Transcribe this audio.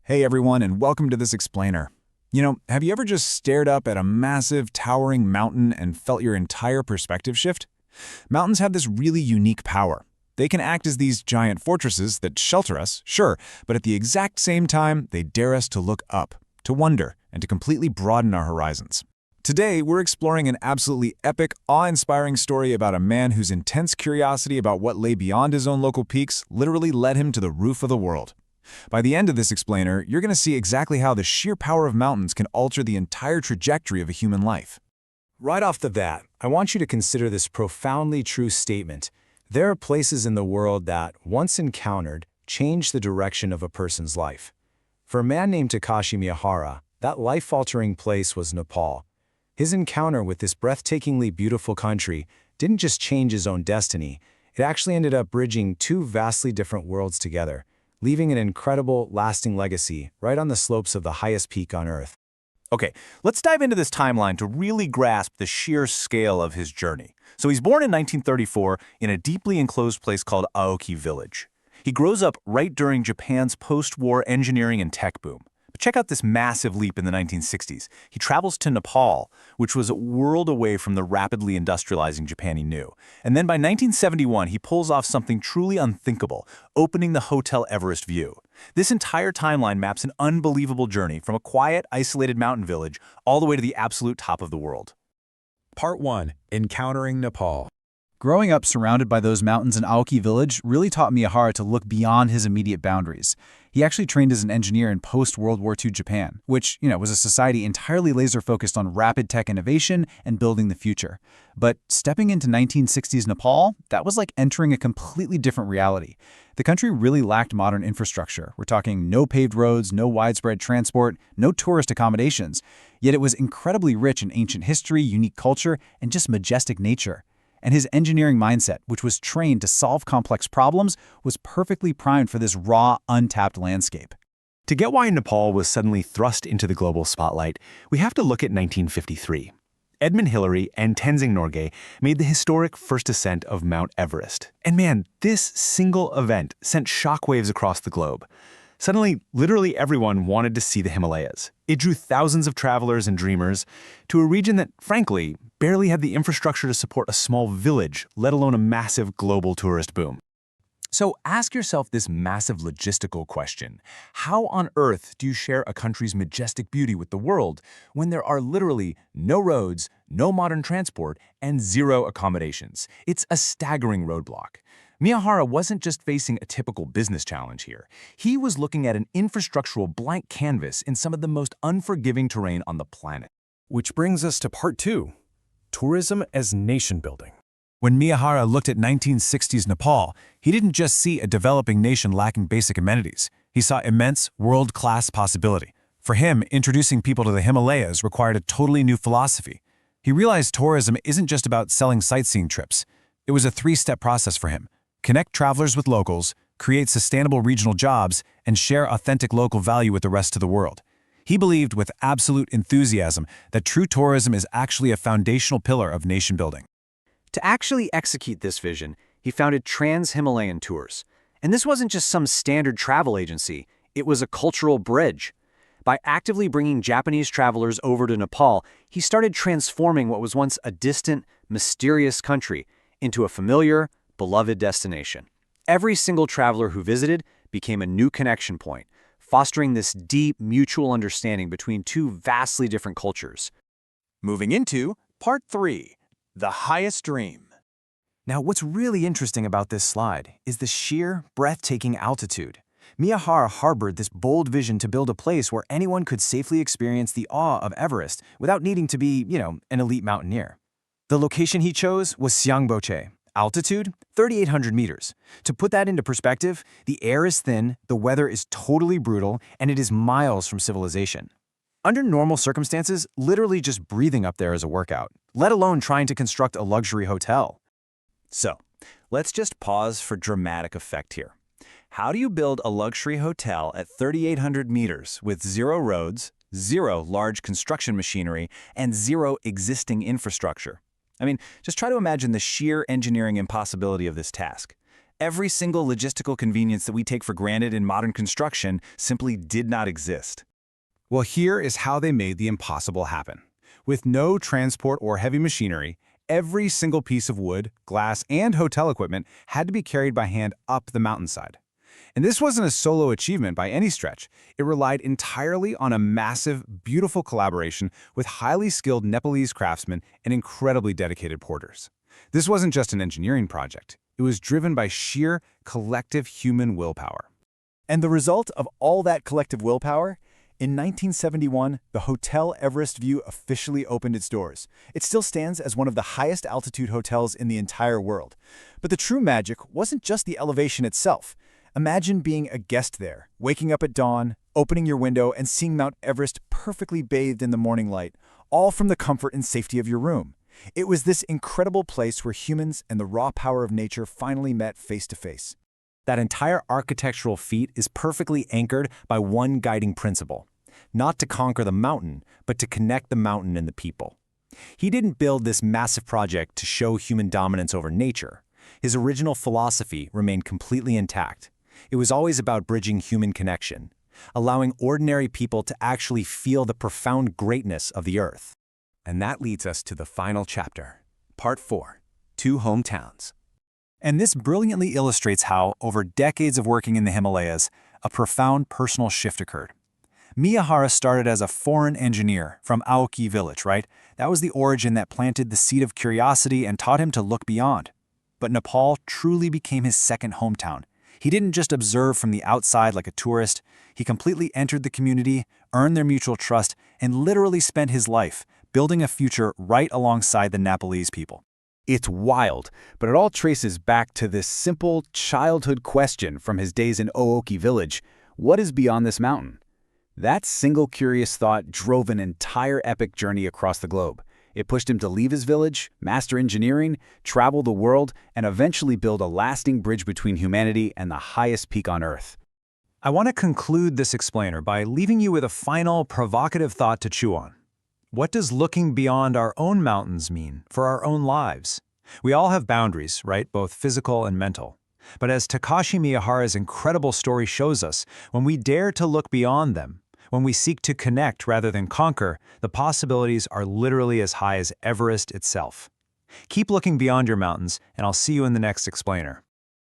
Hey everyone, and welcome to this explainer. Have you ever just stared up at a massive, towering mountain and felt your entire perspective shift? Mountains have this really unique power. They can act as these giant fortresses that shelter us, sure, but at the exact same time, they dare us to look up, to wonder, and to completely broaden our horizons. Today, we're exploring an absolutely epic, awe-inspiring story about a man whose intense curiosity about what lay beyond his own local peaks literally led him to the roof of the world. By the end of this explainer, you're going to see exactly how the sheer power of mountains can alter the entire trajectory of a human life. Right off the bat, I want you to consider this profoundly true statement. There are places in the world that, once encountered, change the direction of a person's life. For a man named Takashi Miyahara, that life-altering place was Nepal. His encounter with this breathtakingly beautiful country didn't just change his own destiny, it actually ended up bridging two vastly different worlds together, leaving an incredible, lasting legacy right on the slopes of the highest peak on Earth. Okay, let's dive into this timeline to really grasp the sheer scale of his journey. So he's born in 1934 in a deeply enclosed place called Aoki Village. He grows up right during Japan's post-war engineering and tech boom. But check out this massive leap in the 1960s. He travels to Nepal, which was a world away from the rapidly industrializing Japan he knew. And then by 1971, he pulls off something truly unthinkable, opening the Hotel Everest View. This entire timeline maps an unbelievable journey from a quiet, isolated mountain village all the way to the absolute top of the world. Part 1. Encountering Nepal. Growing up surrounded by those mountains in Aoki Village really taught Miyahara to look beyond his immediate boundaries. He actually trained as an engineer in post-World War II Japan, which, was a society entirely laser-focused on rapid tech innovation and building the future. But stepping into 1960s Nepal, that was like entering a completely different reality. The country really lacked modern infrastructure. We're talking no paved roads, no widespread transport, no tourist accommodations. Yet it was incredibly rich in ancient history, unique culture, and just majestic nature. And his engineering mindset, which was trained to solve complex problems, was perfectly primed for this raw, untapped landscape. To get why Nepal was suddenly thrust into the global spotlight, we have to look at 1953. Edmund Hillary and Tenzing Norgay made the historic first ascent of Mount Everest. And man, this single event sent shockwaves across the globe. Suddenly, literally everyone wanted to see the Himalayas. It drew thousands of travelers and dreamers to a region that, frankly, barely had the infrastructure to support a small village, let alone a massive global tourist boom. So ask yourself this massive logistical question. How on earth do you share a country's majestic beauty with the world when there are literally no roads, no modern transport, and zero accommodations? It's a staggering roadblock. Miyahara wasn't just facing a typical business challenge here. He was looking at an infrastructural blank canvas in some of the most unforgiving terrain on the planet. Which brings us to Part 2. Tourism as nation building. When Miyahara looked at 1960s Nepal, he didn't just see a developing nation lacking basic amenities. He saw immense, world-class possibility. For him, introducing people to the Himalayas required a totally new philosophy. He realized tourism isn't just about selling sightseeing trips. It was a three-step process for him. Connect travelers with locals, create sustainable regional jobs, and share authentic local value with the rest of the world. He believed with absolute enthusiasm that true tourism is actually a foundational pillar of nation building. To actually execute this vision, he founded Trans-Himalayan Tours. And this wasn't just some standard travel agency, it was a cultural bridge. By actively bringing Japanese travelers over to Nepal, he started transforming what was once a distant, mysterious country into a familiar, beloved destination. Every single traveler who visited became a new connection point, fostering this deep mutual understanding between two vastly different cultures. Moving into Part 3. The highest dream. Now, what's really interesting about this slide is the sheer, breathtaking altitude. Miyahara harbored this bold vision to build a place where anyone could safely experience the awe of Everest without needing to be, an elite mountaineer. The location he chose was Siangboche. Altitude, 3,800 meters. To put that into perspective, the air is thin, the weather is totally brutal, and it is miles from civilization. Under normal circumstances, literally just breathing up there is a workout, let alone trying to construct a luxury hotel. So, let's just pause for dramatic effect here. How do you build a luxury hotel at 3,800 meters with zero roads, zero large construction machinery, and zero existing infrastructure? I mean, just try to imagine the sheer engineering impossibility of this task. Every single logistical convenience that we take for granted in modern construction simply did not exist. Well, here is how they made the impossible happen. With no transport or heavy machinery, every single piece of wood, glass, and hotel equipment had to be carried by hand up the mountainside. And this wasn't a solo achievement by any stretch. It relied entirely on a massive, beautiful collaboration with highly skilled Nepalese craftsmen and incredibly dedicated porters. This wasn't just an engineering project. It was driven by sheer, collective human willpower. And the result of all that collective willpower? In 1971, the Hotel Everest View officially opened its doors. It still stands as one of the highest altitude hotels in the entire world. But the true magic wasn't just the elevation itself. Imagine being a guest there, waking up at dawn, opening your window, and seeing Mount Everest perfectly bathed in the morning light, all from the comfort and safety of your room. It was this incredible place where humans and the raw power of nature finally met face to face. That entire architectural feat is perfectly anchored by one guiding principle: not to conquer the mountain, but to connect the mountain and the people. He didn't build this massive project to show human dominance over nature. His original philosophy remained completely intact. It was always about bridging human connection, allowing ordinary people to actually feel the profound greatness of the earth. And that leads us to the final chapter, Part 4, Two Hometowns. And this brilliantly illustrates how, over decades of working in the Himalayas, a profound personal shift occurred. Miyahara started as a foreign engineer from Aoki Village, right? That was the origin that planted the seed of curiosity and taught him to look beyond. But Nepal truly became his second hometown. He didn't just observe from the outside like a tourist. He completely entered the community, earned their mutual trust, and literally spent his life building a future right alongside the Nepalese people. It's wild, but it all traces back to this simple childhood question from his days in Aoki Village: what is beyond this mountain? That single curious thought drove an entire epic journey across the globe. It pushed him to leave his village, master engineering, travel the world, and eventually build a lasting bridge between humanity and the highest peak on Earth. I want to conclude this explainer by leaving you with a final, provocative thought to chew on. What does looking beyond our own mountains mean for our own lives? We all have boundaries, right? Both physical and mental. But as Takashi Miyahara's incredible story shows us, when we dare to look beyond them, when we seek to connect rather than conquer, the possibilities are literally as high as Everest itself. Keep looking beyond your mountains, and I'll see you in the next explainer.